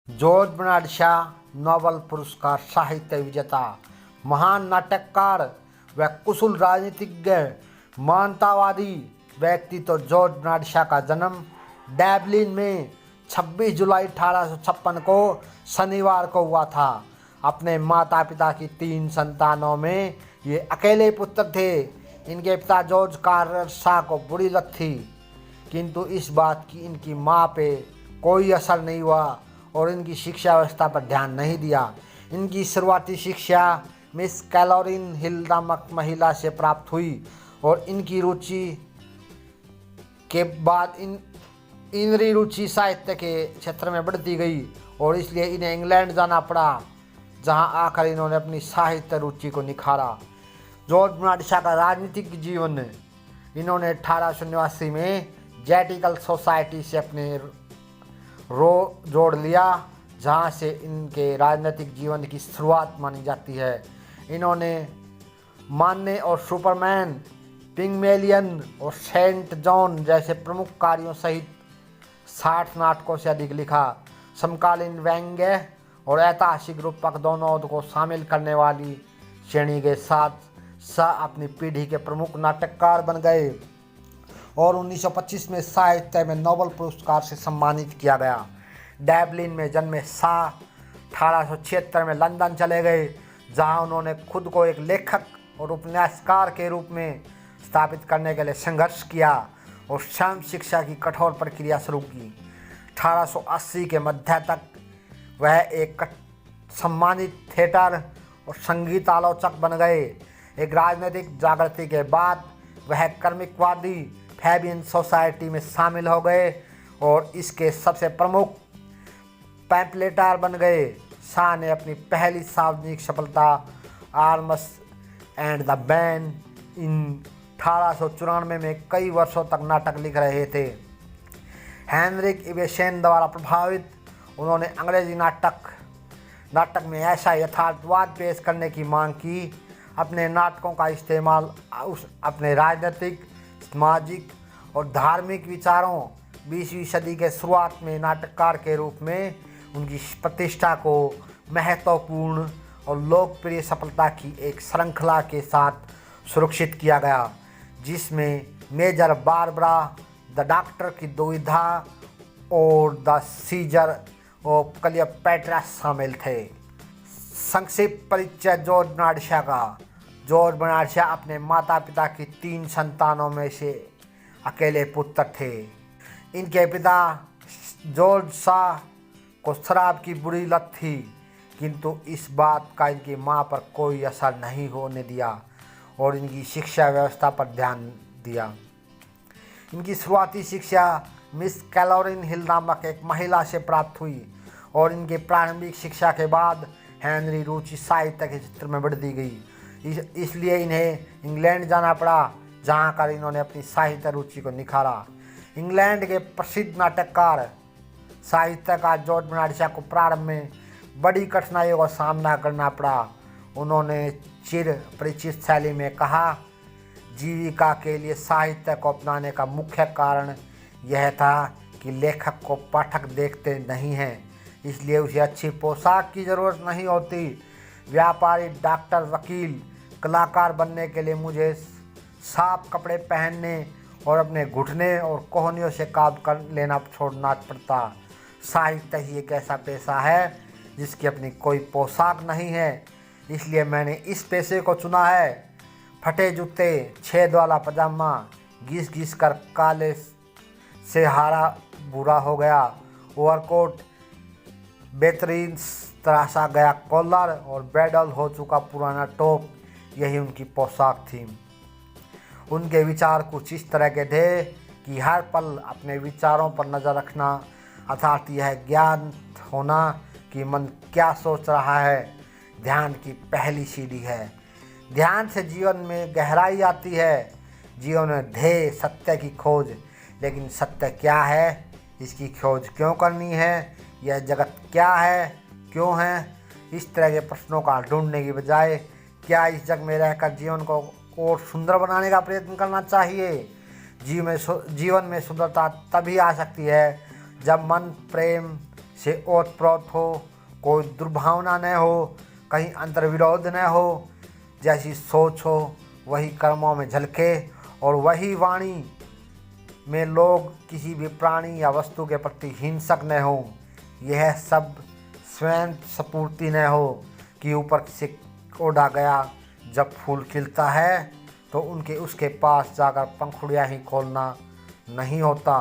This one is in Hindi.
जॉर्ज बर्नार्ड शॉ नोबेल पुरस्कार साहित्य विजेता, महान नाटककार व कुशल राजनीतिज्ञ, मानवतावादी व्यक्ति तो जॉर्ज बर्नार्ड शॉ का जन्म डब्लिन में 26 जुलाई 1856 को शनिवार को हुआ था। अपने माता पिता की 3 संतानों में ये अकेले पुत्र थे। इनके पिता जॉर्ज कार्टर शॉ को बुरी लत थी, किंतु इस बात की इनकी माँ पे कोई असर नहीं हुआ और इनकी शिक्षा व्यवस्था पर ध्यान नहीं दिया। इनकी शुरुआती शिक्षा मिस कैलोरीन हिल नामक महिला से प्राप्त हुई और इनकी रुचि के बाद इनकी रुचि साहित्य के क्षेत्र में बढ़ती गई और इसलिए इन्हें इंग्लैंड जाना पड़ा, जहां आकर इन्होंने अपनी साहित्य रुचि को निखारा। जॉर्ज बर्नार्ड शॉ का राजनीतिक जीवन, इन्होंने 1889 में जेटिकल सोसाइटी से अपने रो जोड़ लिया, जहां से इनके राजनीतिक जीवन की शुरुआत मानी जाती है। इन्होंने मान्य और सुपरमैन, पिग्मेलियन और सेंट जॉन जैसे प्रमुख कार्यों सहित 60 नाटकों से अधिक लिखा। समकालीन व्यंग्य और ऐतिहासिक रूपक दोनों को शामिल करने वाली श्रेणी के साथ शाह अपनी पीढ़ी के प्रमुख नाटककार बन गए और 1925 में साहित्य में नोबेल पुरस्कार से सम्मानित किया गया। डब्लिन में जन्मे शाह 1876 में लंदन चले गए, जहां उन्होंने खुद को एक लेखक और उपन्यासकार के रूप में स्थापित करने के लिए संघर्ष किया और स्वयं शिक्षा की कठोर प्रक्रिया शुरू की। 1880 के मध्य तक वह एक सम्मानित थिएटर और संगीत आलोचक बन गए। एक राजनीतिक जागृति के बाद वह कर्मिकवादी फैबियन सोसाइटी में शामिल हो गए और इसके सबसे प्रमुख पैम्पलेटर बन गए। शाह ने अपनी पहली सार्वजनिक सफलता arms and the ban in 1894 में कई वर्षों तक नाटक लिख रहे थे। हेनरिक इबेसेन द्वारा प्रभावित उन्होंने अंग्रेजी नाटक में ऐसा यथार्थवाद पेश करने की मांग की। अपने नाटकों का इस्तेमाल अपने राजनीतिक, सामाजिक और धार्मिक विचारों 20वीं सदी के शुरुआत में नाटककार के रूप में उनकी प्रतिष्ठा को महत्वपूर्ण और लोकप्रिय सफलता की एक श्रृंखला के साथ सुरक्षित किया गया, जिसमें मेजर बारबरा, द डॉक्टर की दुविधा और द सीजर ऑफ क्लियोपैट्रा शामिल थे। संक्षिप्त परिचय जॉर्ज बर्नार्ड शॉ का। जॉर्ज बर्नार्ड शॉ अपने माता पिता की 3 संतानों में से अकेले पुत्र थे। इनके पिता जॉर्ज शॉ को शराब की बुरी लत थी, किंतु इस बात का इनकी मां पर कोई असर नहीं होने दिया और इनकी शिक्षा व्यवस्था पर ध्यान दिया। इनकी शुरुआती शिक्षा मिस कैलोरीन हिल नामक एक महिला से प्राप्त हुई और इनके प्रारंभिक शिक्षा के बाद हेनरी रुचि साहित्य के क्षेत्र में बढ़ती गई। इसलिए इन्हें इंग्लैंड जाना पड़ा, जहां कर इन्होंने अपनी साहित्य रुचि को निखारा। इंग्लैंड के प्रसिद्ध नाटककार साहित्यकार जॉर्ज बर्नार्ड शॉ को प्रारंभ में बड़ी कठिनाइयों का सामना करना पड़ा। उन्होंने चिर परिचित शैली में कहा, जीविका के लिए साहित्य को अपनाने का मुख्य कारण यह था कि लेखक को पाठक देखते नहीं हैं, इसलिए उसे अच्छी पोशाक की ज़रूरत नहीं होती। व्यापारी, डॉक्टर, वकील, कलाकार बनने के लिए मुझे साफ कपड़े पहनने और अपने घुटने और कोहनियों से काम कर लेना छोड़ना पड़ता। साहित्य ही एक ऐसा पेशा है जिसकी अपनी कोई पोशाक नहीं है, इसलिए मैंने इस पेशे को चुना है। फटे जूते, छेद वाला पजामा घिस घिस कर काले से हरा भूरा हो गया, ओवरकोट, बेहतरीन तराशा गया कॉलर और बेडल हो चुका पुराना टॉप, यही उनकी पोशाक थी। उनके विचार कुछ इस तरह के थे कि हर पल अपने विचारों पर नज़र रखना, अर्थात यह ज्ञान होना कि मन क्या सोच रहा है, ध्यान की पहली सीढ़ी है। ध्यान से जीवन में गहराई आती है। जीवन में ध्येय सत्य की खोज, लेकिन सत्य क्या है, इसकी खोज क्यों करनी है, यह जगत क्या है, क्यों है, इस तरह के प्रश्नों का ढूंढने की बजाय क्या इस जग में रहकर जीवन को और सुंदर बनाने का प्रयत्न करना चाहिए। जीवन में सुंदरता तभी आ सकती है जब मन, प्रेम, से ओतप्रोत हो, कोई दुर्भावना न हो, कहीं अंतर्विरोध न हो। जैसी सोच हो वही कर्मों में झलके और वही वाणी में लोग किसी भी प्राणी या वस्तु के प्रति हिंसक न हो। यह सब स्वयं स्फूर्ति न हो कि ऊपर से ओढ़ा गया। जब फूल खिलता है तो उनके उसके पास जाकर पंखुड़ियाँ ही खोलना नहीं होता।